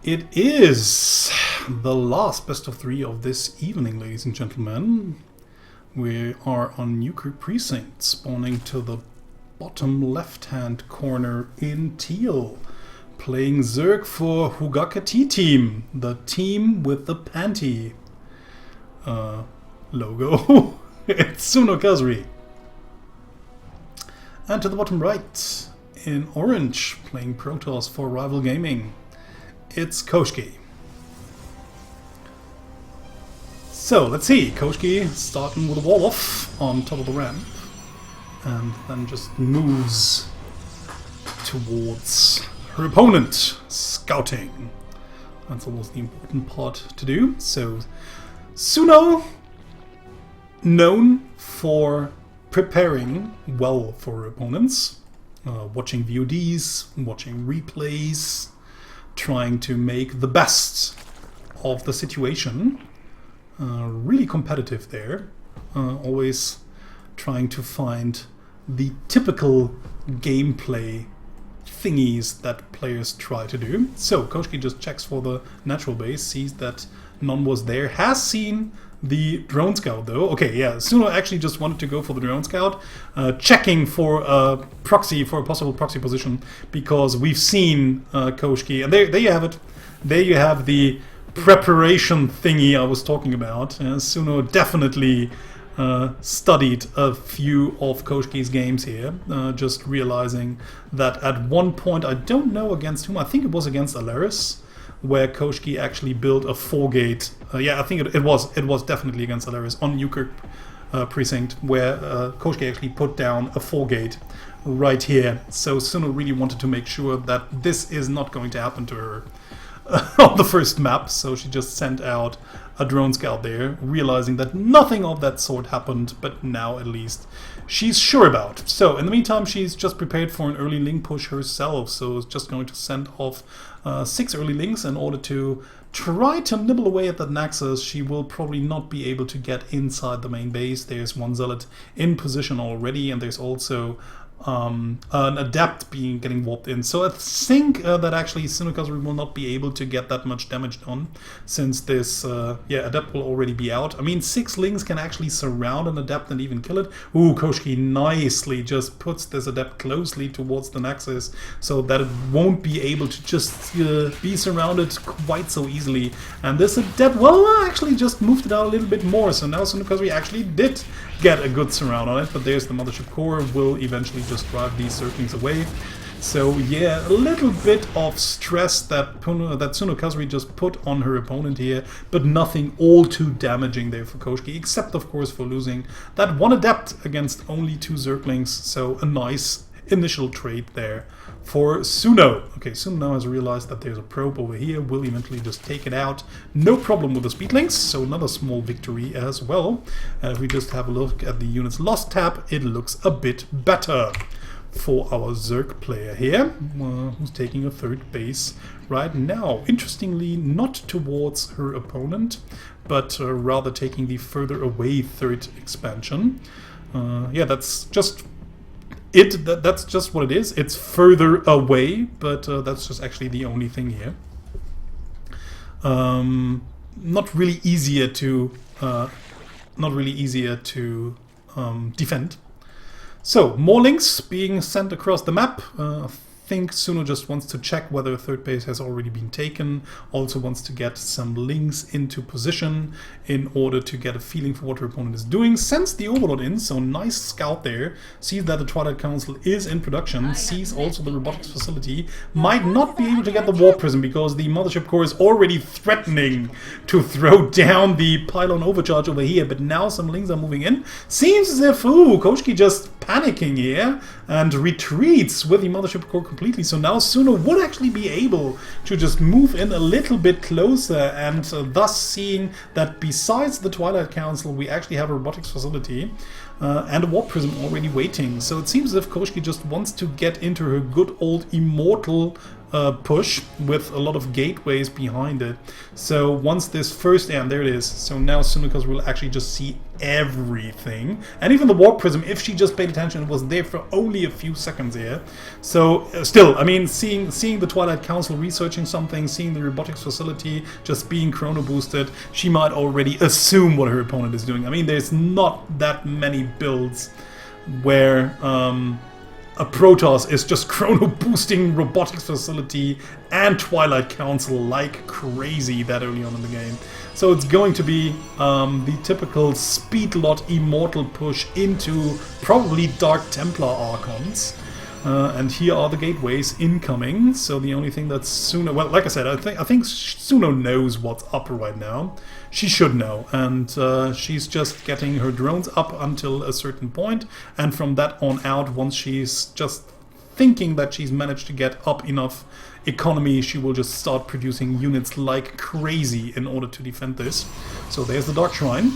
It is the last best of 3 of this evening, ladies and gentlemen. We are on Newkirk Precinct, spawning to the bottom left-hand corner in teal, playing Zerg for Hugaka T-Team, the team with the panty logo. It's Sunokasuri. And to the bottom right, in orange, playing Protoss for Rival Gaming, it's Koshkii. So let's see, Koshkii starting with a wall off on top of the ramp and then just moves towards her opponent, scouting. That's always the important part to do. So Suno, known for preparing well for her opponents, watching VODs, watching replays, trying to make the best of the situation. Really competitive there. Always trying to find the typical gameplay thingies that players try to do. So Koshkii just checks for the natural base, sees that none was there, has seen the drone scout though. Okay, yeah, Suno actually just wanted to go for the drone scout, checking for a proxy, for a possible proxy position, because we've seen Koshkii, and there you have it. There you have the preparation thingy I was talking about. Suno definitely studied a few of Koshkii's games here, just realizing that at one point, I don't know against whom, I think it was against Alaris, where Koshkii actually built a 4-gate. Yeah, I think it was definitely against Alaris on Newkirk Precinct, where Koshkii actually put down a 4-gate right here. So Suno really wanted to make sure that this is not going to happen to her on the first map, so she just sent out a drone scout there, realizing that nothing of that sort happened, but now at least she's sure about. So in the meantime, she's just prepared for an early link push herself, so it's just going to send off 6 early links in order to try to nibble away at that Nexus. She will probably not be able to get inside the main base. There's one Zealot in position already, and there's also an Adept getting warped in. So I think that actually Sunokasuri will not be able to get that much damage done, since this Adept will already be out. I mean, 6 links can actually surround an Adept and even kill it. Ooh, Koshkii nicely just puts this Adept closely towards the Nexus so that it won't be able to just be surrounded quite so easily. And this Adept, well, actually just moved it out a little bit more, so now Sunokasuri actually did get a good surround on it, but there's the Mothership Core, will eventually just drive these Zerglings away. So yeah, a little bit of stress that Sunokasuri just put on her opponent here, but nothing all too damaging there for Koshkii, except of course for losing that one Adept against only 2 Zerglings, so a nice initial trade there for Suno. Okay, Suno now has realized that there's a probe over here, will eventually just take it out. No problem with the speed links, so another small victory as well. And if we just have a look at the units lost tab, it looks a bit better for our Zerg player here, who's taking a 3rd base right now. Interestingly, not towards her opponent, but rather taking the further away 3rd expansion. Yeah, that's just that's just what it is. It's further away, but that's just actually the only thing here. Not really easier to defend. So more links being sent across the map. I think Suno just wants to check whether a 3rd base has already been taken, also wants to get some links into position in order to get a feeling for what her opponent is doing. Sends the Overlord in, so nice scout there, sees that the Twilight Council is in production, sees also the robotics facility, might not be able to get the Warp Prism because the Mothership Core is already threatening to throw down the pylon overcharge over here, but now some links are moving in. Seems as if, Koshkii just panicking here and retreats with the Mothership Core completely. So now Suno would actually be able to just move in a little bit closer, and thus seeing that besides the Twilight Council we actually have a robotics facility and a Warp Prism already waiting. So it seems as if Koshkii just wants to get into her good old immortal push with a lot of gateways behind it. So once this first, and there it is. So now Sunokasuri will actually just see everything, and even the warp prism, if she just paid attention, was there for only a few seconds here. So still, I mean, seeing the Twilight Council researching something, seeing the robotics facility just being chrono boosted, she might already assume what her opponent is doing. I mean, there's not that many builds where a Protoss is just chrono boosting robotics facility and Twilight Council like crazy that early on in the game. So it's going to be the typical speed lot immortal push into probably Dark Templar Archons. And here are the gateways incoming. So the only thing that Suno, well, like I said, I think Suno knows what's up right now. She should know, and she's just getting her drones up until a certain point, and from that on out, once she's just thinking that she's managed to get up enough economy, she will just start producing units like crazy in order to defend this. So there's the Dark Shrine.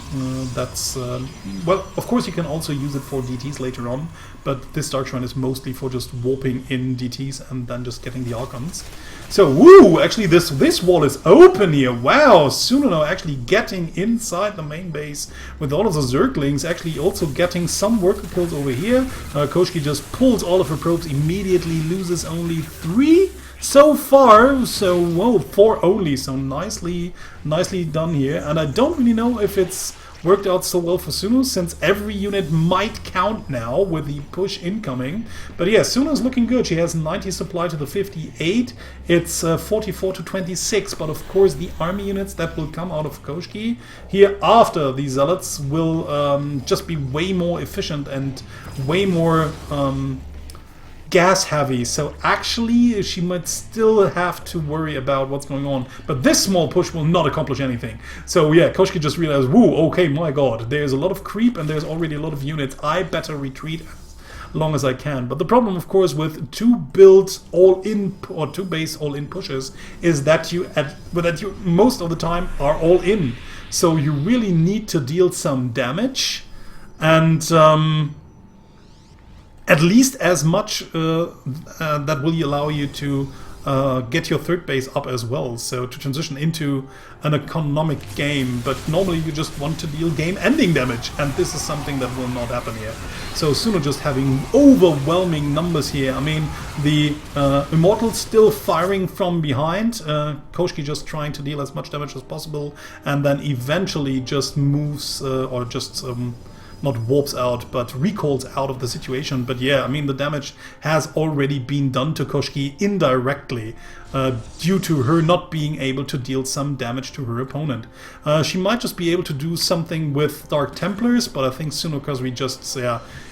That's well, of course you can also use it for DTs later on, but this Dark Shrine is mostly for just warping in DTs and then just getting the Archons. So woo! Actually, this wall is open here. Wow! Suno actually getting inside the main base with all of the Zerglings. Actually, also getting some worker kills over here. Koshkii just pulls all of her probes immediately, loses only 3 so far. So whoa, 4 only. So nicely done here. And I don't really know if it's worked out so well for Suno, since every unit might count now with the push incoming. But yeah, Suno's looking good. She has 90 supply to the 58. It's 44 to 26. But of course, the army units that will come out of Koshkii here after the Zealots will just be way more efficient and way more gas heavy, so actually she might still have to worry about what's going on, but this small push will not accomplish anything. So yeah, Koshkii just realized, woo, okay, my god, there's a lot of creep and there's already a lot of units, I better retreat as long as I can. But the problem, of course, with 2 builds all-in, or 2 base all-in pushes, is that you most of the time are all-in, so you really need to deal some damage, and at least as much that will allow you to get your third base up as well, so to transition into an economic game. But normally you just want to deal game-ending damage, and this is something that will not happen here. So Suno just having overwhelming numbers here. I mean, the Immortals still firing from behind, Koshkii just trying to deal as much damage as possible, and then eventually just moves, or just not warps out, but recalls out of the situation. But yeah, I mean, the damage has already been done to Koshkii indirectly due to her not being able to deal some damage to her opponent. She might just be able to do something with Dark Templars, but I think Sunokasuri just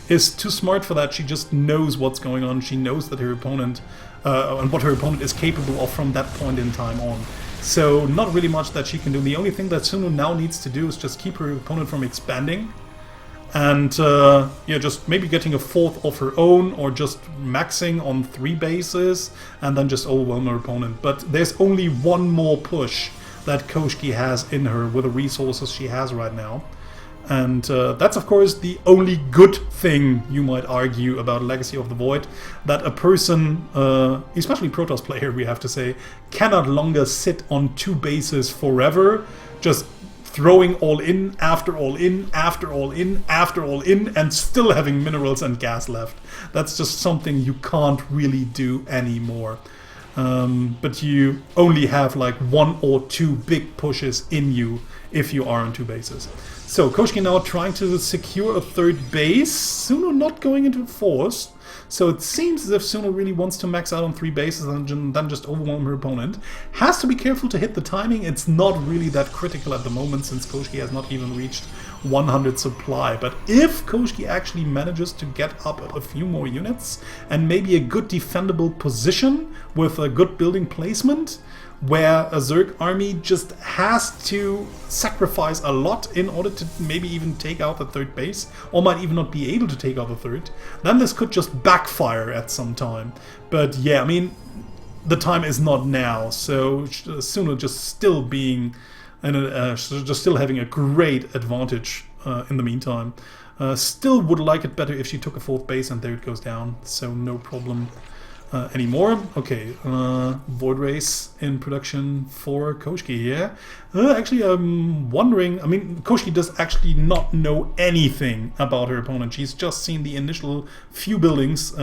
is too smart for that. She just knows what's going on. She knows that her opponent and what her opponent is capable of from that point in time on. So not really much that she can do. The only thing that Suno now needs to do is just keep her opponent from expanding, and yeah, just maybe getting a 4th of her own, or just maxing on 3 bases and then just overwhelm her opponent. But there's only one more push that Koshkii has in her with the resources she has right now, and that's of course the only good thing, you might argue, about Legacy of the Void, that a person, especially Protoss player, we have to say, cannot longer sit on 2 bases forever, just throwing all in after all in after all in after all in, and still having minerals and gas left. That's just something you can't really do anymore. But you only have like 1 or 2 big pushes in you if you are on 2 bases. So Koshkii now trying to secure a 3rd base. Suno not going into force. So it seems as if Suno really wants to max out on 3 bases and then just overwhelm her opponent. Has to be careful to hit the timing. It's not really that critical at the moment, since Koshkii has not even reached 100 supply. But if Koshkii actually manages to get up a few more units, and maybe a good defendable position with a good building placement, where a Zerg army just has to sacrifice a lot in order to maybe even take out the 3rd base, or might even not be able to take out the 3rd, then this could just backfire at some time. But yeah, I mean, the time is not now, so Suno just still being, just still having a great advantage in the meantime. Still would like it better if she took a 4th base, and there it goes down, so no problem. anymore. Okay, Void Race in production for Koshkii here. Actually, I'm wondering, I mean, Koshkii does actually not know anything about her opponent. She's just seen the initial few buildings.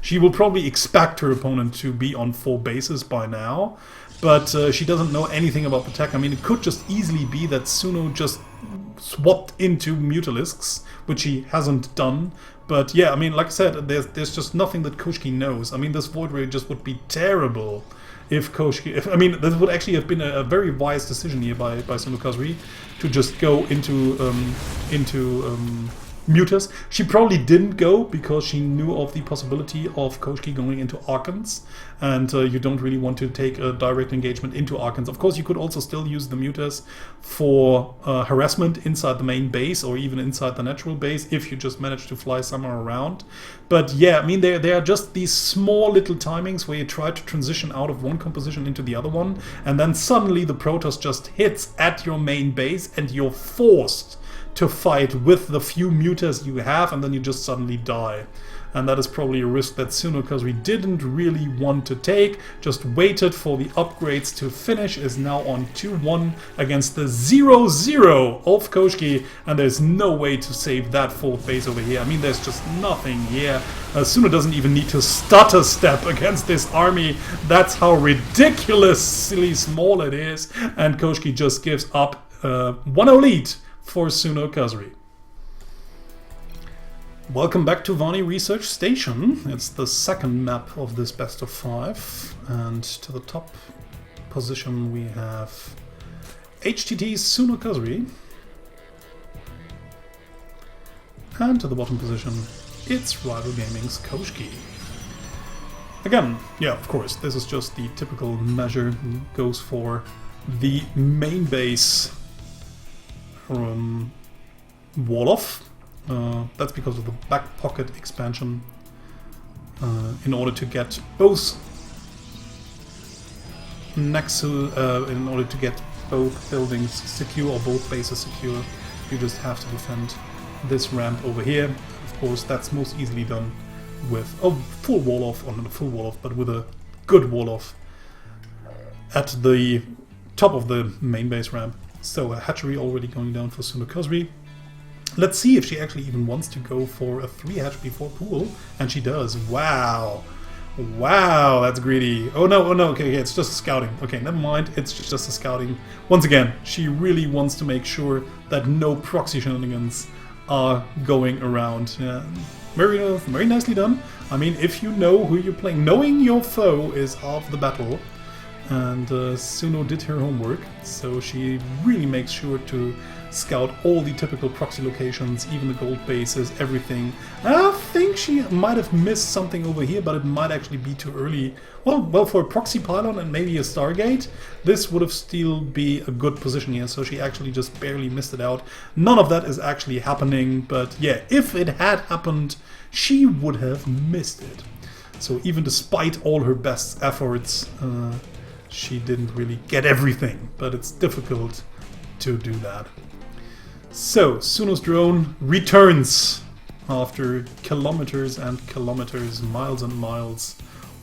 She will probably expect her opponent to be on 4 bases by now, but she doesn't know anything about the tech. I mean, it could just easily be that Suno just swapped into Mutalisks, which he hasn't done. But yeah, I mean, like I said, there's just nothing that Koshkii knows. I mean, this Void Ray just would be terrible if Koshkii... I mean, this would actually have been a very wise decision here by Sunokasuri to just go into Mutas. She probably didn't go because she knew of the possibility of Koshkii going into Archons, and you don't really want to take a direct engagement into Archons. Of course, you could also still use the Mutas for harassment inside the main base or even inside the natural base if you just manage to fly somewhere around. But yeah, I mean, there are just these small little timings where you try to transition out of one composition into the other one, and then suddenly the Protoss just hits at your main base and you're forced to fight with the few mutas you have, and then you just suddenly die. And that is probably a risk that Sunokasuri didn't really want to take, just waited for the upgrades to finish, is now on 2-1 against the 0-0 of Koshkii, and there's no way to save that 4th base over here. I mean, there's just nothing here. Suno doesn't even need to stutter step against this army. That's how ridiculously small it is, and Koshkii just gives up 1-0 lead for Sunokasuri. Welcome back to Vani Research Station. It's the second map of this best of 5, and to the top position we have HTT's Sunokasuri, and to the bottom position it's Rival Gaming's Koshkii. Again, yeah, of course, this is just the typical measure, goes for the main base wall-off. That's because of the back pocket expansion, in order to get both in order to get both buildings secure or both bases secure, you just have to defend this ramp over here. Of course, that's most easily done with a full wall-off, or not a full wall-off, but with a good wall-off at the top of the main base ramp. So a hatchery already going down for Sunokasuri. Let's see if she actually even wants to go for a 3 hatch before pool, and she does. Wow. Wow, that's greedy. Oh no, okay, it's just a scouting. Okay, never mind, it's just a scouting. Once again, she really wants to make sure that no proxy shenanigans are going around. Yeah. Very nicely done. I mean, if you know who you're playing, knowing your foe is half the battle. And Suno did her homework, so she really makes sure to scout all the typical proxy locations, even the gold bases, everything. I think she might have missed something over here, but it might actually be too early. Well, for a proxy pylon and maybe a Stargate, this would have still be a good position here, so she actually just barely missed it out. None of that is actually happening, but yeah, if it had happened, she would have missed it. So even despite all her best efforts, she didn't really get everything, but it's difficult to do that. So, Suno's drone returns after kilometers and kilometers, miles and miles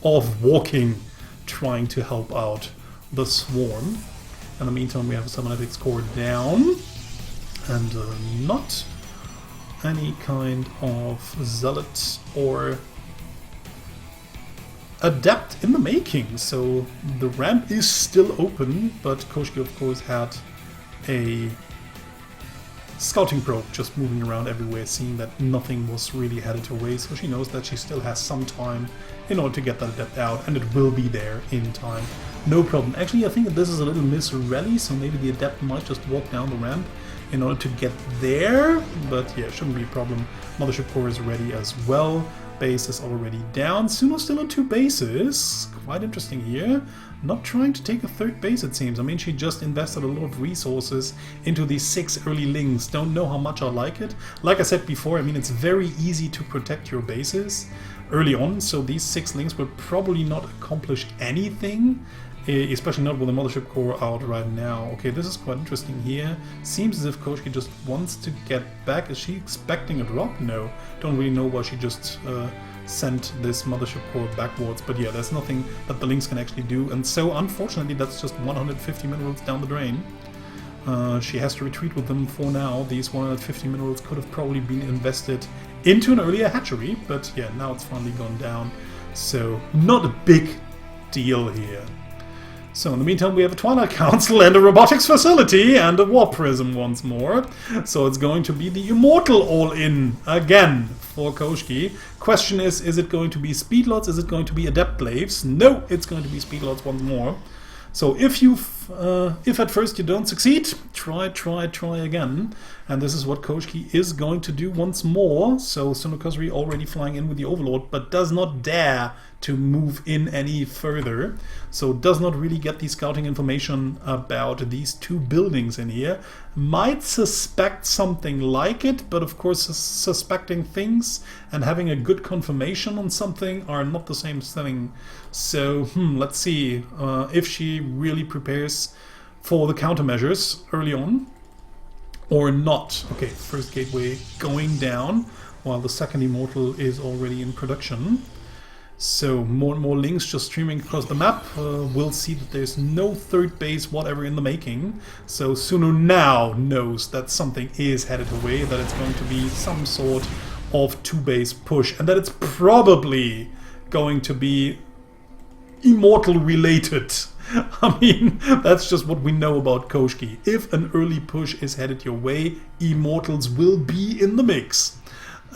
of walking, trying to help out the swarm. In the meantime, we have a cybernetics core down, and not any kind of zealot or adept in the making, so the ramp is still open, but Koshkii of course had a scouting probe just moving around everywhere, seeing that nothing was really headed her way, so she knows that she still has some time in order to get that adept out, and it will be there in time. No problem. Actually, I think this is a little miss-rally, so maybe the adept might just walk down the ramp in order to get there, but yeah, shouldn't be a problem. Mothership core is ready as well. Base is already down. Suno still on 2 bases. Quite interesting here. Not trying to take a 3rd base, it seems. I mean, she just invested a lot of resources into these 6 early links. Don't know how much I like it. Like I said before, I mean, it's very easy to protect your bases early on, so these 6 links will probably not accomplish anything, especially not with the Mothership core out right now. Okay, this is quite interesting here. Seems as if Koshkii just wants to get back. Is she expecting a drop? No. Don't really know why she just send this mothership core backwards. But yeah, there's nothing that the Lynx can actually do, and so unfortunately that's just 150 minerals down the drain. She has to retreat with them for now. These 150 minerals could have probably been invested into an earlier hatchery, but yeah, now it's finally gone down. So not a big deal here. So in the meantime, we have a Twilight Council and a robotics facility and a Warp Prism once more. So it's going to be the Immortal all-in again for Koshkii. Question is it going to be Speedlots? Is it going to be Adept Glaives? No, it's going to be Speedlots once more. So if at first you don't succeed, try again. And this is what Koshkii is going to do once more. So Sunokasuri already flying in with the Overlord, but does not dare to move in any further. So does not really get the scouting information about these two buildings in here. Might suspect something like it, but of course suspecting things and having a good confirmation on something are not the same thing. So let's see if she really prepares for the countermeasures early on or not. Okay, first gateway going down while the second Immortal is already in production. So more and more links just streaming across the map. We'll see that there's no third base whatever in the making. So Suno now knows that something is headed away, that it's going to be some sort of two-base push, and that it's probably going to be Immortal related. I mean, that's just what we know about Koshkii. If an early push is headed your way, Immortals will be in the mix.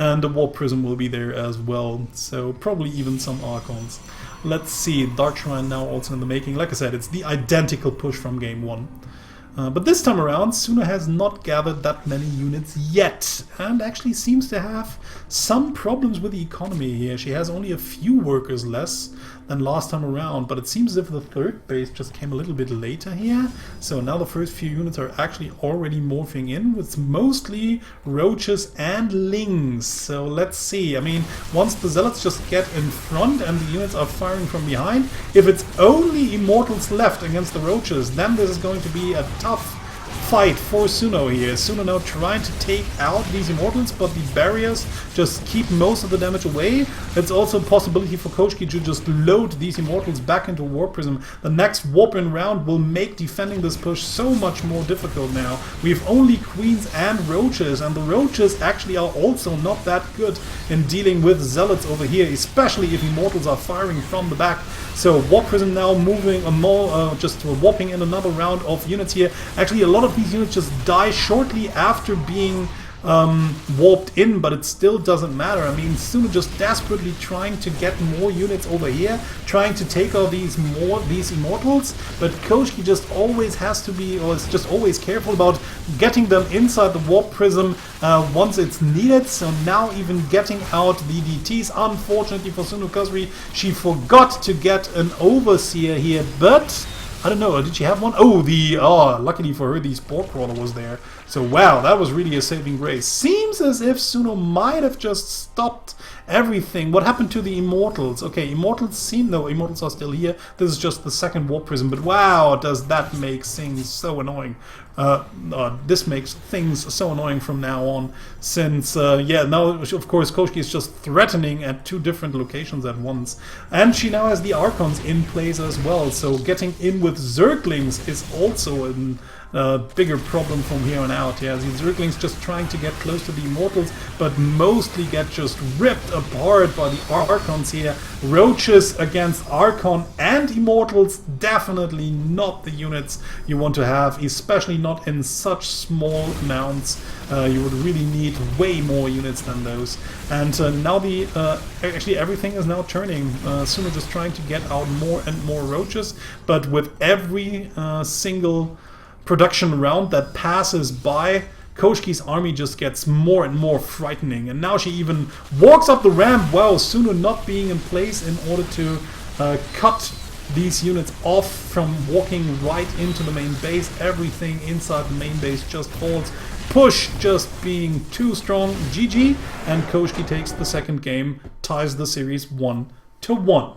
And the Warp Prism will be there as well, so probably even some Archons. Let's see, Dark Shrine now also in the making. Like I said, it's the identical push from game 1. But this time around, Suno has not gathered that many units yet, and actually seems to have some problems with the economy here. She has only a few workers less than last time around, but it seems as if the third base just came a little bit later here. So now the first few units are actually already morphing in, with mostly roaches and lings. So let's see. I mean, once the zealots just get in front and the units are firing from behind, if it's only Immortals left against the roaches, then this is going to be a tough fight for Suno here. Suno now trying to take out these Immortals, but the barriers just keep most of the damage away. It's also a possibility for Koshkii to just load these Immortals back into Warp Prism. The next Warp-in round will make defending this push so much more difficult now. We have only Queens and Roaches, and the Roaches actually are also not that good in dealing with Zealots over here, especially if Immortals are firing from the back. So Warp Prism now moving just warping in another round of units here. Actually, a lot of these units just die shortly after being warped in, but it still doesn't matter. I mean, Suno just desperately trying to get more units over here, trying to take out these Immortals, but Koshkii just always has to be, or is just always careful about getting them inside the Warp Prism once it's needed. So now even getting out the DTs. Unfortunately for Sunokasuri, she forgot to get an Overseer here, but I don't know, did she have one? Oh, luckily for her, the Spore Crawler was there. So wow, that was really a saving grace. Seems as if Suno might have just stopped everything. What happened to the Immortals? Okay, Immortals Immortals are still here. This is just the second Warp Prism, but wow, does that make things so annoying. This makes things so annoying from now on, since, now, of course, Koshkii is just threatening at two different locations at once. And she now has the Archons in place as well, so getting in with Zerglings is also a bigger problem from here on out. Yeah, these Zerglings just trying to get close to the Immortals, but mostly get just ripped apart by the Archons here. Roaches against Archon and Immortals, definitely not the units you want to have, especially not in such small amounts. You would really need way more units than those. And now actually everything is now turning. Suno just trying to get out more and more Roaches, but with every single production round that passes by, Koshkii's army just gets more and more frightening. And now she even walks up the ramp, wow, Suno not being in place in order to cut these units off from walking right into the main base. Everything inside the main base just falls. Push just being too strong. GG, and Koshkii takes the second game, ties the series 1-1.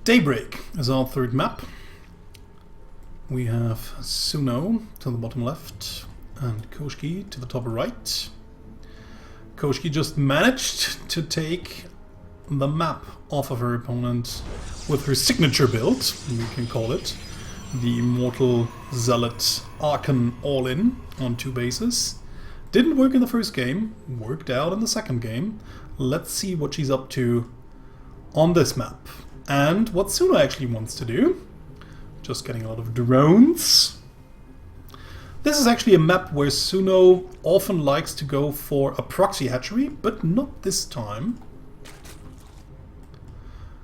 Daybreak is our third map. We have Suno to the bottom left and Koshkii to the top right. Koshkii just managed to take the map off of her opponent with her signature build, we can call it. The Immortal Zealot Archon all-in on 2 bases. Didn't work in the first game, worked out in the second game. Let's see what she's up to on this map. And what Suno actually wants to do. Just getting a lot of drones. This is actually a map where Suno often likes to go for a proxy hatchery, but not this time.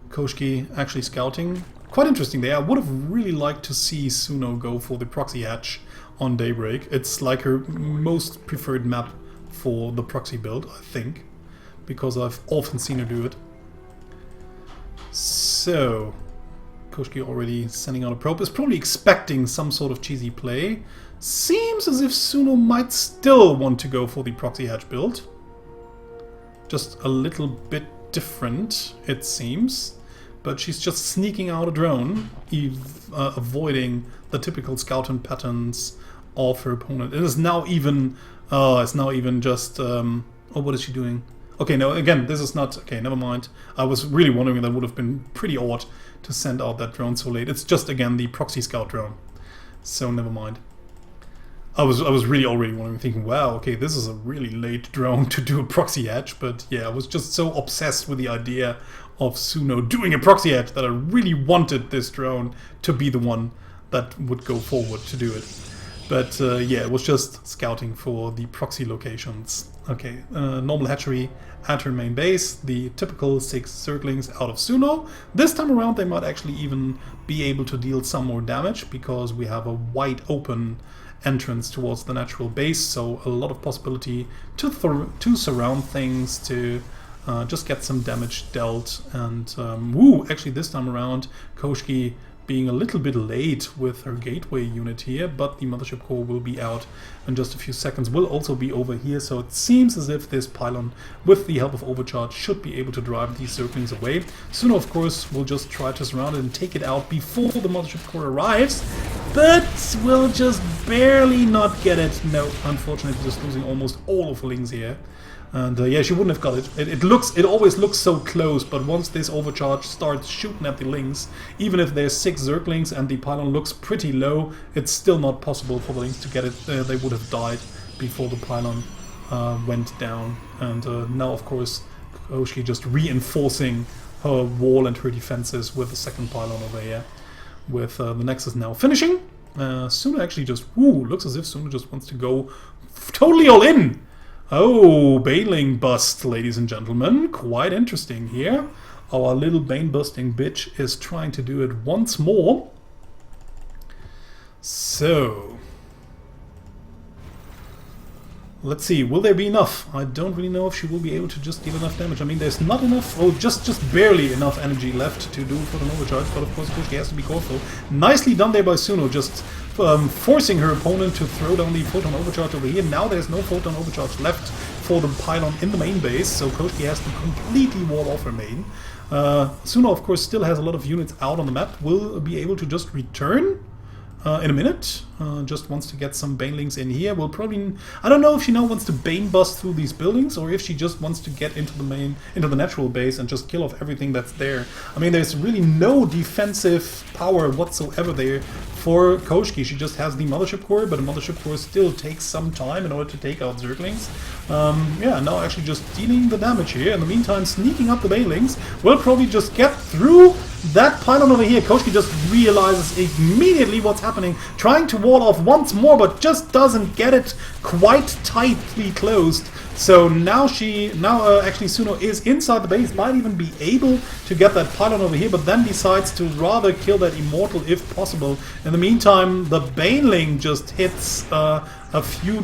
Koshkii actually scouting. Quite interesting there. I would have really liked to see Suno go for the proxy hatch on Daybreak. It's like her most preferred map for the proxy build, I think, because I've often seen her do it. So, Koshkii already sending out a probe, is probably expecting some sort of cheesy play. Seems as if Suno might still want to go for the proxy hatch build. Just a little bit different, it seems. But she's just sneaking out a drone, avoiding the typical scouting patterns of her opponent. It is now even, just, oh, what is she doing? Okay, no, again, this is not, okay, never mind. I was really wondering, that would have been pretty odd to send out that drone so late. It's just, again, the proxy scout drone. So, never mind. I was really already wondering, thinking, wow, okay, this is a really late drone to do a proxy hatch, but yeah, I was just so obsessed with the idea of Suno doing a proxy hatch that I really wanted this drone to be the one that would go forward to do it. But yeah, it was just scouting for the proxy locations. Okay, normal hatchery at her main base, the typical 6 Zerglings out of Suno. This time around they might actually even be able to deal some more damage, because we have a wide open entrance towards the natural base, so a lot of possibility to surround things, to just get some damage dealt. And woo, actually this time around Koshkii being a little bit late with her gateway unit here, but the mothership core will be out in just a few seconds, will also be over here, so it seems as if this pylon, with the help of overcharge, should be able to drive these Zerglings away. Suno, of course, will just try to surround it and take it out before the mothership core arrives, but will just barely not get it. No, unfortunately, just losing almost all of her lings here. And yeah, she wouldn't have got it. It always looks so close, but once this overcharge starts shooting at the lings, even if there's 6 Zerglings and the pylon looks pretty low, it's still not possible for the lings to get it. They would have died before the pylon went down. And now, of course, Koshkii just reinforcing her wall and her defenses with the second pylon over here, with the Nexus now finishing. Suno actually just, looks as if Suno just wants to go totally all in. Oh, Baneling bust, ladies and gentlemen. Quite interesting here. Our little Bane busting bitch is trying to do it once more. So, let's see, will there be enough? I don't really know if she will be able to just deal enough damage. I mean, there's not enough, or just barely enough energy left to do for an overcharge, but of course Koshkii has to be careful. Nicely done there by Suno, just forcing her opponent to throw down the photon overcharge over here. Now there's no photon overcharge left for the pylon in the main base, so Koshkii has to completely wall off her main. Suno, of course, still has a lot of units out on the map, will be able to just return in a minute. Just wants to get some Banelings in here. Will probably, I don't know if she now wants to Bane bust through these buildings, or if she just wants to get into the natural base and just kill off everything that's there. I mean, there's really no defensive power whatsoever there for Koshkii. She just has the mothership core, but the mothership core still takes some time in order to take out Zerglings. Yeah, now actually just dealing the damage here. In the meantime, sneaking up the Banelings. Will probably just get through that pylon over here. Koshkii just realizes immediately what's happening, trying to wall off once more, but just doesn't get it quite tightly closed. So now actually Suno is inside the base, might even be able to get that pylon over here, but then decides to rather kill that Immortal if possible. In the meantime, the Baneling just hits a few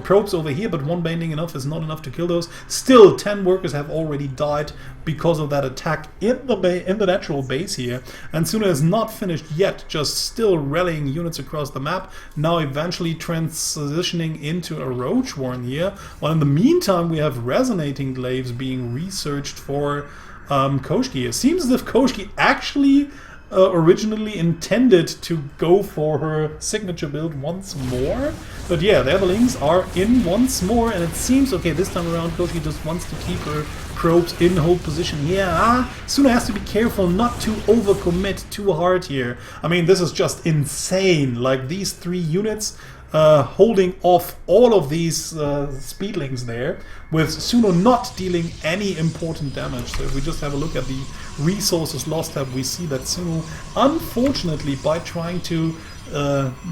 probes over here, but one Baneling is not enough to kill those. Still, 10 workers have already died because of that attack in the natural base here. And Suno is not finished yet, just still rallying units across the map. Now eventually transitioning into a Roach Warren here. While in the meantime, we have Resonating Glaives being researched for Koshkii. It seems as if Koshkii actually originally intended to go for her signature build once more. But yeah, the Everlings are in once more, and it seems, okay, this time around Koshkii just wants to keep her probes in hold position. Yeah, Suno has to be careful not to overcommit too hard here. I mean, this is just insane. Like, these 3 units holding off all of these speedlings there, with Suno not dealing any important damage. So if we just have a look at the resources lost tab, we see that Suno, unfortunately, by trying to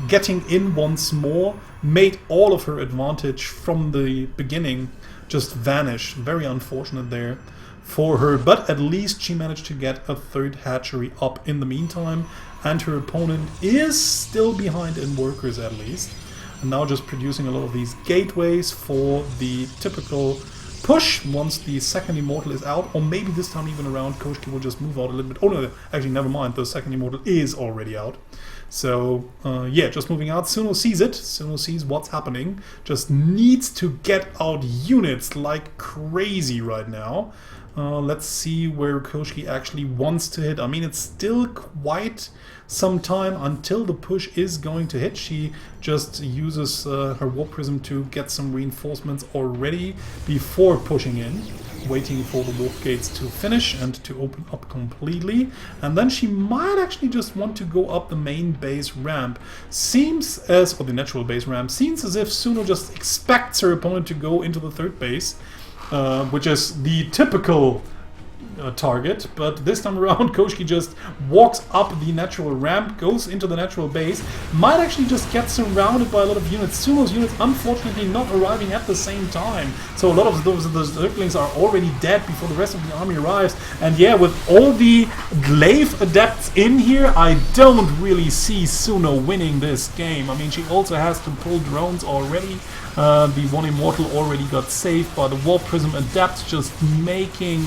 getting in once more, made all of her advantage from the beginning just vanish. Very unfortunate there for her, but at least she managed to get a 3rd hatchery up in the meantime, and her opponent is still behind in workers at least. And now just producing a lot of these gateways for the typical push once the 2nd Immortal is out, or maybe this time even around Koshkii will just move out a little bit. Oh no, actually never mind, the 2nd Immortal is already out. So yeah, just moving out. Suno sees it, Suno sees what's happening, just needs to get out units like crazy right now. Let's see where Koshkii actually wants to hit. I mean, it's still quite some time until the push is going to hit. She just uses her Warp Prism to get some reinforcements already before pushing in, waiting for the Warp Gates to finish and to open up completely. And then she might actually just want to go up the main base ramp. Seems as, or the natural base ramp, seems as if Suno just expects her opponent to go into the 3rd base. Which is the typical target, but this time around Koshkii just walks up the natural ramp, goes into the natural base, might actually just get surrounded by a lot of units. Suno's units unfortunately not arriving at the same time, so a lot of those Zerglings are already dead before the rest of the army arrives. And yeah, with all the glaive adepts in here, I don't really see Suno winning this game. I mean, she also has to pull drones already. The 1 Immortal already got saved by the Warp Prism Adepts, just making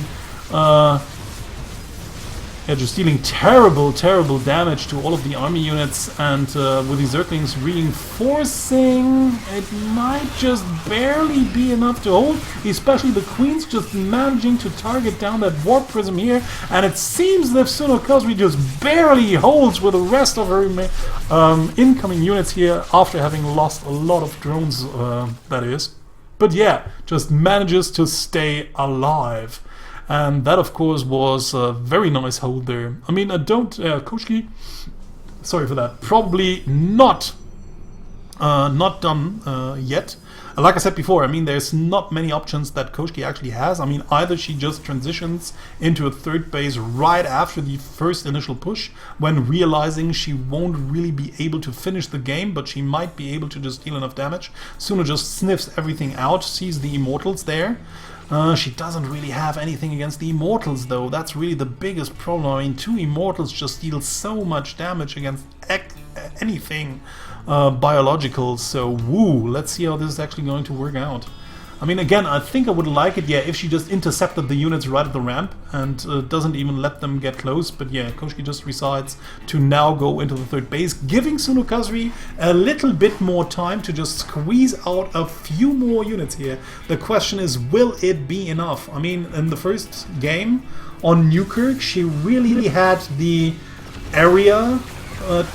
just dealing terrible damage to all of the army units, and with the Zerglings reinforcing, it might just barely be enough to hold, especially the Queen's just managing to target down that Warp Prism here, and it seems that Sunokasuri just barely holds with the rest of her incoming units here after having lost a lot of drones, that is. But yeah, just manages to stay alive. And that, of course, was a very nice hold there. I mean, Koshkii, sorry for that, probably not done yet. Like I said before, I mean, there's not many options that Koshkii actually has. I mean, either she just transitions into a 3rd base right after the first initial push, when realizing she won't really be able to finish the game, but she might be able to just deal enough damage. Suno just sniffs everything out, sees the Immortals there. She doesn't really have anything against the Immortals, though. That's really the biggest problem. I mean, 2 Immortals just deal so much damage against anything biological. So, woo, let's see how this is actually going to work out. I mean, again, I think I would like it, yeah, if she just intercepted the units right at the ramp and doesn't even let them get close. But yeah, Koshkii just decides to now go into the 3rd base, giving Sunokasuri a little bit more time to just squeeze out a few more units here. The question is, will it be enough? I mean, in the first game on Newkirk, she really had the area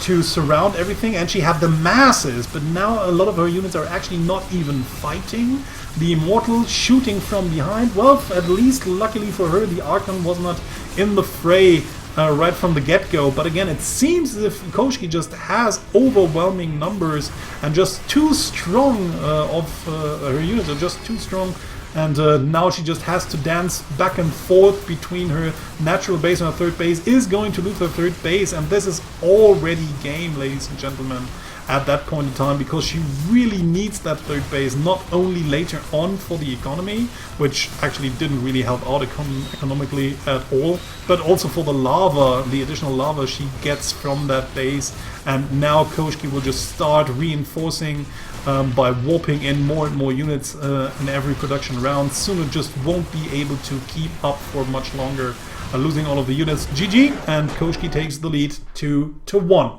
to surround everything, and she had the masses, but now a lot of her units are actually not even fighting. The Immortal shooting from behind. Well, at least luckily for her, the Archon was not in the fray right from the get-go. But again, it seems as if Koshkii just has overwhelming numbers, and just too strong her units are just too strong. And now she just has to dance back and forth between her natural base and her 3rd base, is going to lose her 3rd base, and this is already game, ladies and gentlemen, at that point in time, because she really needs that 3rd base, not only later on for the economy, which actually didn't really help out economically at all, but also for the lava, the additional lava she gets from that base. And now Koshkii will just start reinforcing by warping in more and more units in every production round. Suno just won't be able to keep up for much longer, losing all of the units. GG, and Koshkii takes the lead 2-1.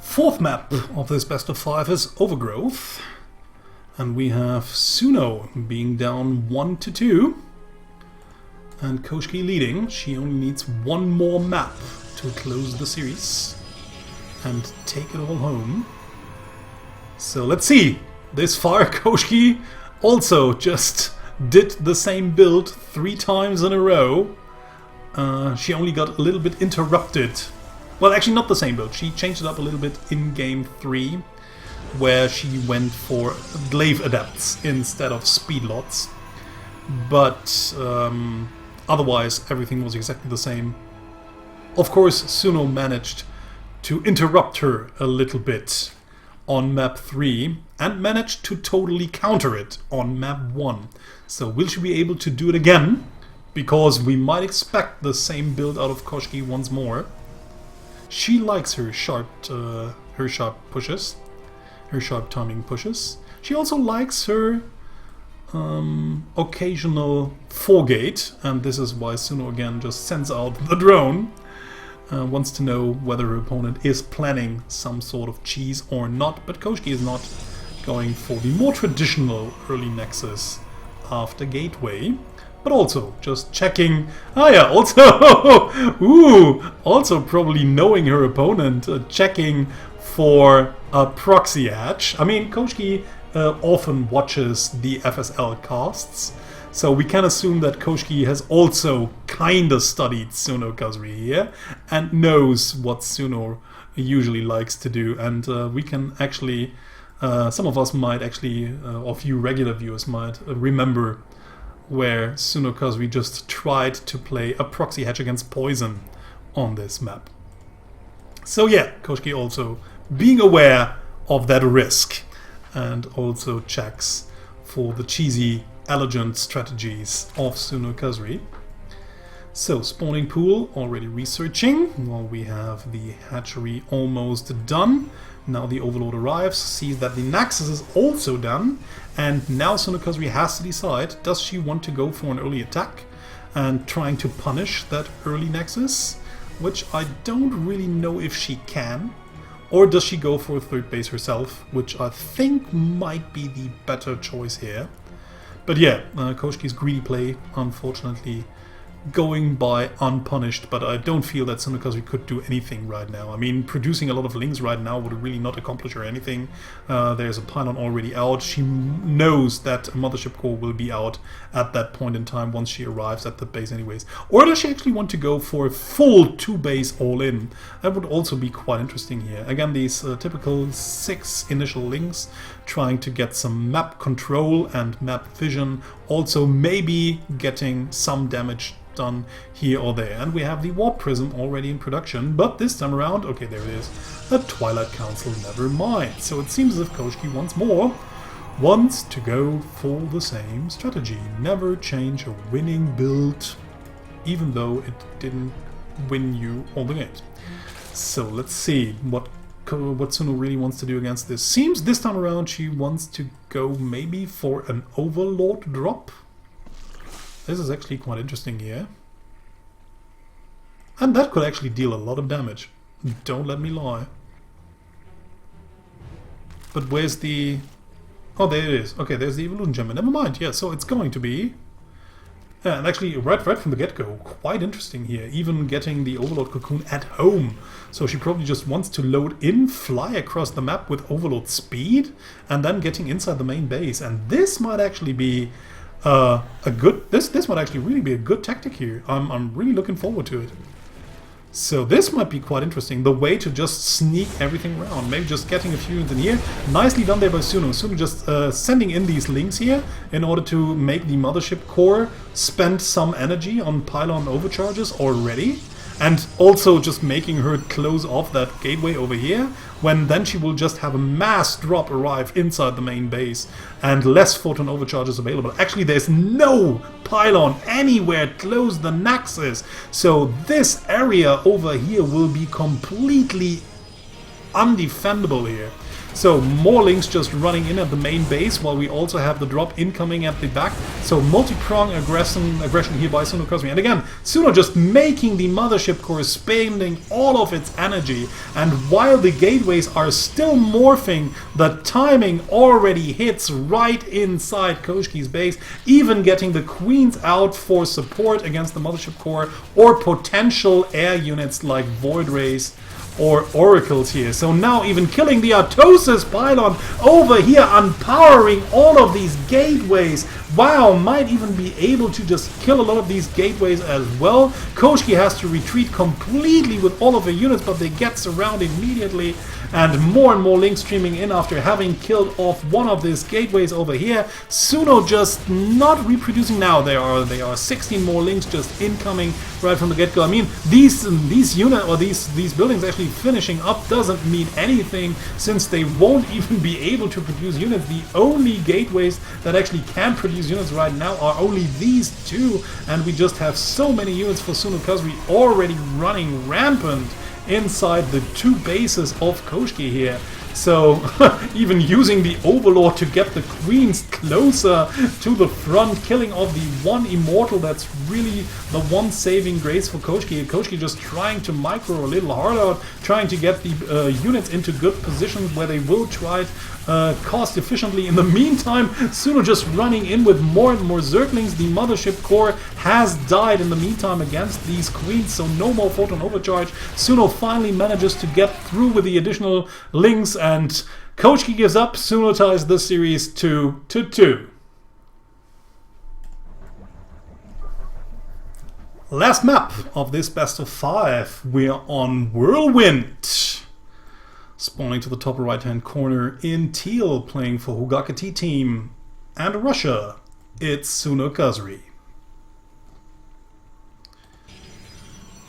4th map of this best of 5 is Overgrowth, and we have Suno being down 1-2. And Koshkii leading. She only needs one more map to close the series and take it all home. So let's see. This far Koshkii also just did the same build 3 times in a row. She only got a little bit interrupted. Well, actually not the same build. She changed it up a little bit in game 3, where she went for glaive adepts instead of speedlots. But otherwise everything was exactly the same. Of course, Suno managed to interrupt her a little bit on map 3 and managed to totally counter it on map 1. So will she be able to do it again? Because we might expect the same build out of Koshkii once more. She likes her sharp pushes, her sharp timing pushes. She also likes her occasional foregate, and this is why Suno again just sends out the drone. Wants to know whether her opponent is planning some sort of cheese or not, but Koshkii is not going for the more traditional early Nexus after Gateway, but also just checking. Ah yeah, also, ooh, also probably knowing her opponent, checking for a proxy hatch. I mean, Koshkii often watches the FSL casts, so we can assume that Koshkii has also kinda studied Sunokasuri here and knows what Suno usually likes to do, and we can actually, some of us might actually, or few regular viewers might remember where Sunokasuri just tried to play a proxy hatch against poison on this map. So yeah, Koshkii also being aware of that risk and also checks for the cheesy elegant strategies of Sunokasuri. So, spawning pool already researching. Well, we have the hatchery almost done. Now the Overlord arrives, sees that the Nexus is also done, and now Sunokasuri has to decide, does she want to go for an early attack and trying to punish that early Nexus, which I don't really know if she can, or does she go for a third base herself, which I think might be the better choice here. But yeah, Koshkii's greedy play, unfortunately, going by unpunished, but I don't feel that Sunokasuri could do anything right now. I mean, producing a lot of links right now would really not accomplish her anything. There's a pylon already out. She knows that a mothership core will be out at that point in time once she arrives at the base anyways. Or does she actually want to go for a full 2-base all-in? That would also be quite interesting here. Again, these typical 6 initial links, trying to get some map control and map vision, also maybe getting some damage done here or there. And we have the Warp Prism already in production, but this time around, okay, there it is, the Twilight Council, never mind. So it seems as if Koshkii once more wants to go for the same strategy. Never change a winning build, even though it didn't win you all the games. So let's see what Suno really wants to do against this. Seems this time around she wants to go maybe for an Overlord drop. This is actually quite interesting here. And that could actually deal a lot of damage. Don't let me lie. But where's the... Oh, there it is. Okay, there's the Evolution Gem. Never mind. Yeah, so it's going to be... Yeah, and actually, right from the get-go, quite interesting here. Even getting the Overlord Cocoon at home. So she probably just wants to load in, fly across the map with Overlord speed, and then getting inside the main base. And this might actually be a good... This might actually really be a good tactic here. I'm really looking forward to it. So this might be quite interesting. The way to just sneak everything around. Maybe just getting a few units in here. Nicely done there by Suno. Suno just sending in these links here in order to make the mothership core spend some energy on pylon overcharges already. And also just making her close off that gateway over here, when then she will just have a mass drop arrive inside the main base and less photon overcharges available. Actually, there's no pylon anywhere close the Nexus, so this area over here will be completely undefendable here. So more links just running in at the main base, while we also have the drop incoming at the back. So multi-prong aggression here by Sunokasuri. And again, Suno just making the mothership core, spending all of its energy. And while the gateways are still morphing, the timing already hits right inside Koshkii's base, even getting the queens out for support against the mothership core or potential air units like Void Rays or Oracles here. So now even killing the Artosis pylon over here, unpowering all of these gateways. Wow, might even be able to just kill a lot of these gateways as well. Koshkii has to retreat completely with all of her units, but they get surrounded immediately. And more links streaming in after having killed off one of these gateways over here. Suno just not reproducing now. There are 16 more links just incoming right from the get-go. I mean, these unit or these buildings actually finishing up doesn't mean anything, since they won't even be able to produce units. The only gateways that actually can produce units right now are only these two, and we just have so many units for Sunokasuri already running rampant inside the two bases of Koshkii here. So even using the Overlord to get the queens closer to the front, killing off the one immortal that's really the one saving grace for Koshkii. Koshkii just trying to micro a little harder, trying to get the units into good positions where they will try cost efficiently. In the meantime, Suno just running in with more and more Zerglings. The mothership core has died in the meantime against these queens, so no more photon overcharge. Suno finally manages to get through with the additional links, and Koshkii gives up. Suno ties this series 2-2. Last map of this best of 5. We're on Whirlwind. Spawning to the top right hand corner in teal, playing for Hugakati team. And Russia, it's Sunokasuri.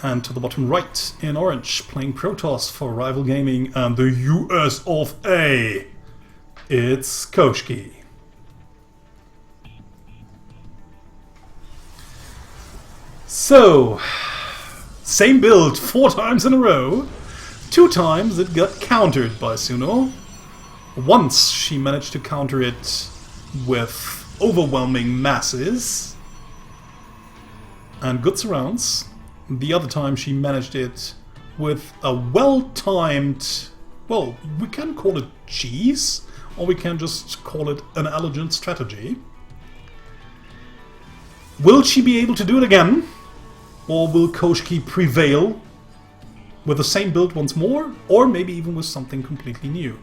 And to the bottom right in orange, playing Protoss for Rival Gaming and the US of A, it's Koshkii. So, same build 4 times in a row. 2 times it got countered by Suno. Once she managed to counter it with overwhelming masses and good surrounds. The other time she managed it with a well-timed, well, we can call it cheese, or we can just call it an elegant strategy. Will she be able to do it again? Or will Koshkii prevail with the same build once more, or maybe even with something completely new?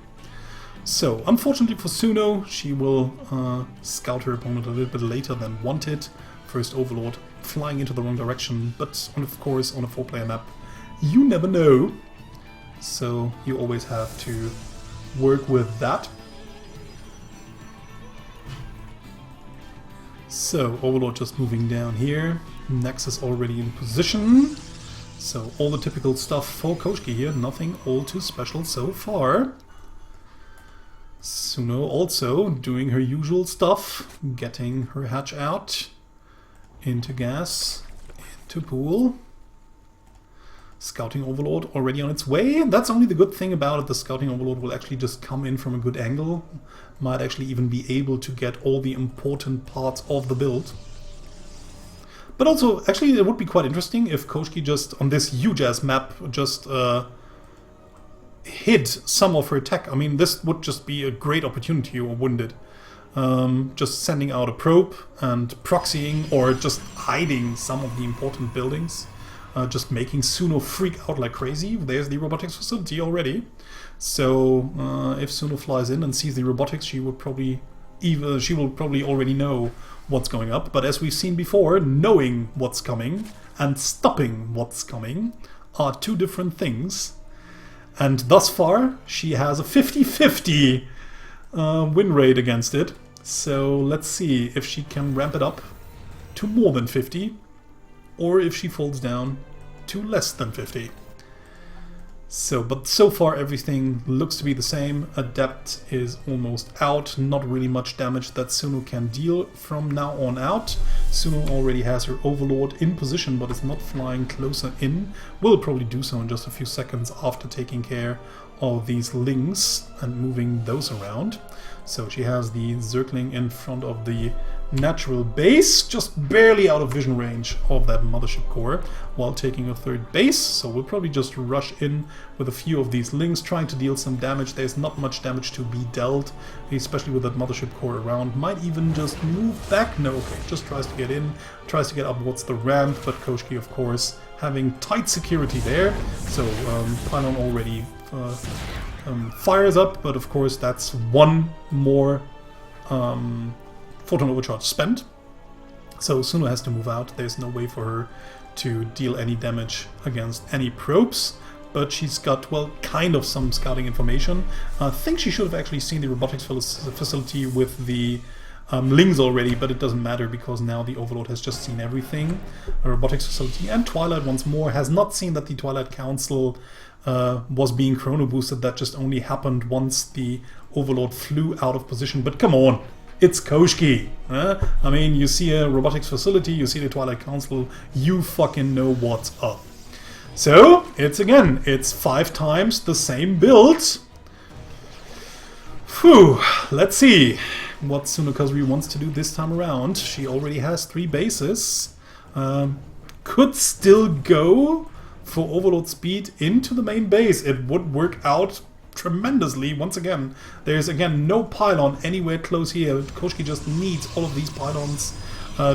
So, unfortunately for Suno, she will scout her opponent a little bit later than wanted. First Overlord flying into the wrong direction, but of course on a 4-player map, you never know. So you always have to work with that. So Overlord just moving down here. Nexus already in position. So all the typical stuff for Koshkii here, nothing all too special so far. Suno also doing her usual stuff, getting her hatch out. Into gas, into pool. Scouting Overlord already on its way. That's only the good thing about it. The Scouting Overlord will actually just come in from a good angle. Might actually even be able to get all the important parts of the build. But also, actually, it would be quite interesting if Koshkii just, on this huge-ass map, just hid some of her tech. I mean, this would just be a great opportunity, or wouldn't it? Just sending out a probe and proxying or just hiding some of the important buildings. Just making Suno freak out like crazy. There's the robotics facility already. So if Suno flies in and sees the robotics, she will probably already know what's going up. But as we've seen before, knowing what's coming and stopping what's coming are 2 different things. And thus far, she has a 50-50 win rate against it. So let's see if she can ramp it up to more than 50, or if she falls down to less than 50. So, but so far everything looks to be the same. Adept is almost out, not really much damage that Suno can deal from now on out. Suno already has her Overlord in position, but is not flying closer in. Will probably do so in just a few seconds after taking care of these links and moving those around. So she has the circling in front of the natural base, just barely out of vision range of that mothership core, while taking a third base. So we'll probably just rush in with a few of these links, trying to deal some damage. There's not much damage to be dealt, especially with that mothership core around. Might even just move back. No, okay, just tries to get in, tries to get upwards the ramp, but Koshkii, of course, having tight security there. So Pylon already fires up, but of course that's one more photon overcharge spent. So Suno has to move out. There's no way for her to deal any damage against any probes, but she's got, well, kind of some scouting information. I think she should have actually seen the robotics facility with the links already, but it doesn't matter because now the Overlord has just seen everything. A robotics facility, and Twilight once more has not seen that the Twilight Council was being chrono boosted. That just only happened once the Overlord flew out of position. But come on, it's Koshkii. I mean, you see a robotics facility, you see the Twilight Council, you fucking know what's up. So it's 5 times the same build. Phew, let's see what Sunokasuri wants to do this time around. She already has 3 bases. Could still go for Overlord speed into the main base. It would work out tremendously. Once again, there's again no pylon anywhere close here. Koshkii just needs all of these pylons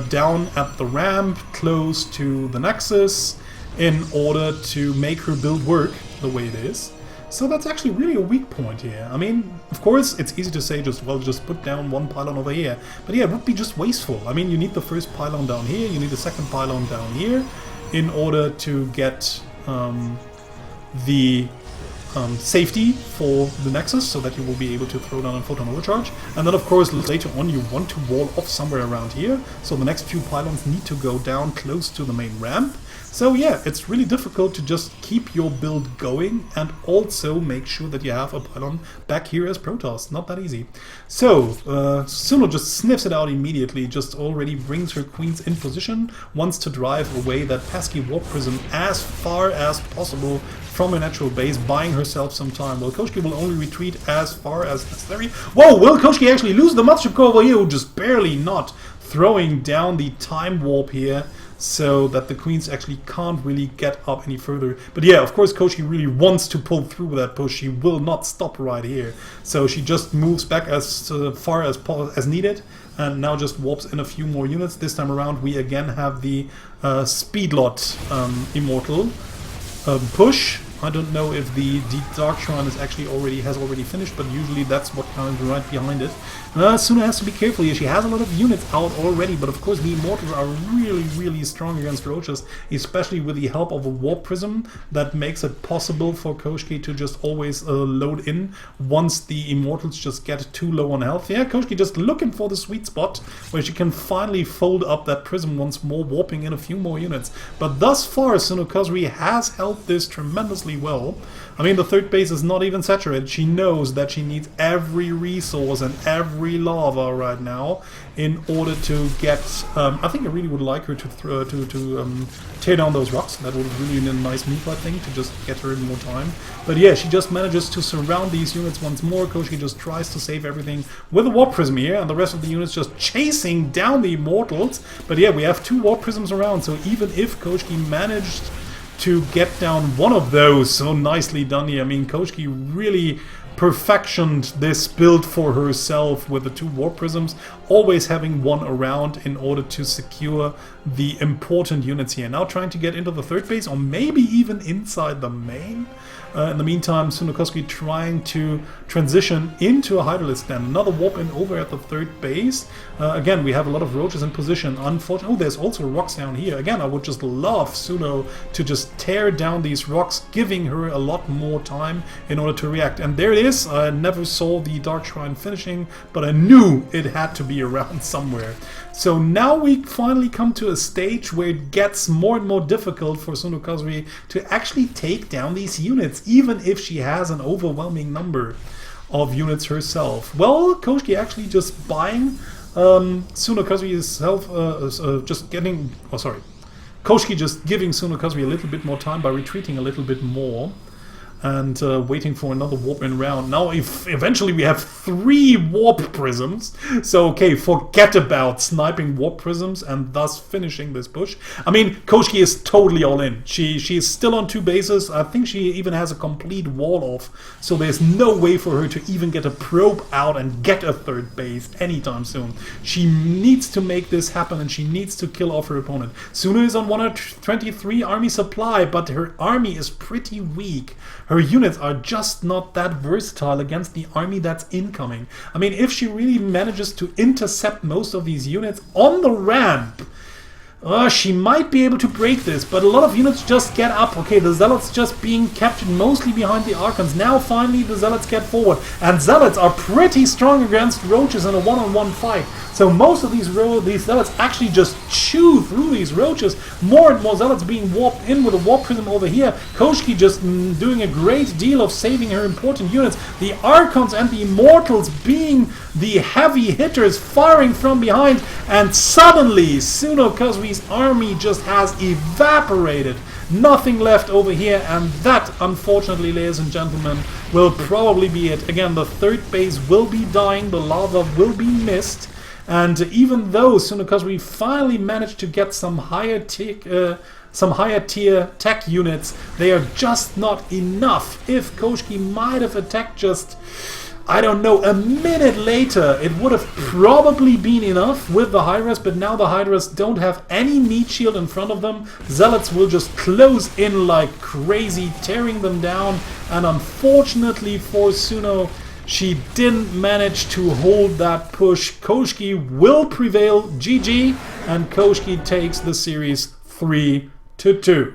down at the ramp, close to the nexus, in order to make her build work the way it is. So that's actually really a weak point here. I mean, of course, it's easy to say just put down 1 pylon over here. But yeah, it would be just wasteful. I mean, you need the first pylon down here, you need the second pylon down here in order to get the safety for the nexus, so that you will be able to throw down a photon overcharge. And then, of course, later on you want to wall off somewhere around here. So the next few pylons need to go down close to the main ramp. So yeah, it's really difficult to just keep your build going and also make sure that you have a pylon back here as Protoss. Not that easy. So Suno just sniffs it out immediately, just already brings her queens in position, wants to drive away that pesky warp prism as far as possible from her natural base, buying herself some time. Well, Koshkii will only retreat as far as necessary. Whoa, will Koshkii actually lose the mothership core over here? Just barely not, throwing down the time warp here, so that the queens actually can't really get up any further. But yeah, of course, Koshkii really wants to pull through with that push. She will not stop right here. So she just moves back as far as needed, and now just warps in a few more units. This time around, we again have the Speedlot Immortal push. I don't know if the Dark Shrine is actually has already finished, but usually that's what comes right behind it. Suno has to be careful here. She has a lot of units out already, but of course the Immortals are really strong against Roaches, especially with the help of a Warp Prism that makes it possible for Koshkii to just always load in once the Immortals just get too low on health. Yeah, Koshkii just looking for the sweet spot where she can finally fold up that Prism once more, warping in a few more units. But thus far, Sunokasuri has held this tremendously well. I mean, the third base is not even saturated. She knows that she needs every resource and every lava right now in order to get... I think I really would like her to tear down those rocks. That would really be a nice move, I think, to just get her in more time. But yeah, she just manages to surround these units once more. Koshkii just tries to save everything with a Warp Prism here, and the rest of the units just chasing down the Immortals. But yeah, we have 2 Warp Prisms around, so even if Koshkii managed to get down one of those, so nicely done here. I mean, Koshkii really perfectioned this build for herself with the 2 Warp Prisms, always having one around in order to secure the important units here. Now trying to get into the third base, or maybe even inside the main. In the meantime, Sunokasuri trying to transition into a Hydralisk then. Another warp in over at the third base. Again, we have a lot of roaches in position. Unfortunately, oh, there's also rocks down here. Again, I would just love Suno to just tear down these rocks, giving her a lot more time in order to react. And there it is. I never saw the Dark Shrine finishing, but I knew it had to be around somewhere. So now we finally come to a stage where it gets more and more difficult for Sunokasuri to actually take down these units, even if she has an overwhelming number of units herself. Well, Koshkii actually just buying Sunokasuri herself, Koshkii just giving Sunokasuri a little bit more time by retreating a little bit more. and waiting for another warp in round. Now if eventually we have 3 warp prisms, so okay, forget about sniping warp prisms and thus finishing this push. I mean, Koshkii is totally all in. She's still on 2 bases. I think she even has a complete wall off, so there's no way for her to even get a probe out and get a 3rd base anytime soon. She needs to make this happen, and she needs to kill off her opponent. Suno is on 123 army supply, but her army is pretty weak. Her units are just not that versatile against the army that's incoming. I mean, if she really manages to intercept most of these units on the ramp, she might be able to break this, but a lot of units just get up. Okay, the Zealots just being captured mostly behind the Archons. Now finally the Zealots get forward, and Zealots are pretty strong against Roaches in a one-on-one fight. So most of these Zealots actually just chew through these Roaches. More and more Zealots being warped in with a Warp Prism over here. Koshkii just doing a great deal of saving her important units. The Archons and the Immortals being the heavy hitters firing from behind, and suddenly Sunokasui's army just has evaporated. Nothing left over here, and that, unfortunately, ladies and gentlemen, will probably be it. Again, the 3rd base will be dying, the lava will be missed, and even though Sunokasuri finally managed to get some higher tier tech units, they are just not enough. If Koshkii might have attacked just, I don't know, a minute later, it would have probably been enough with the Hydras, but now the Hydras don't have any meat shield in front of them. Zealots will just close in like crazy, tearing them down, and unfortunately for Suno, she didn't manage to hold that push. Koshkii will prevail, GG, and Koshkii takes the series 3-2.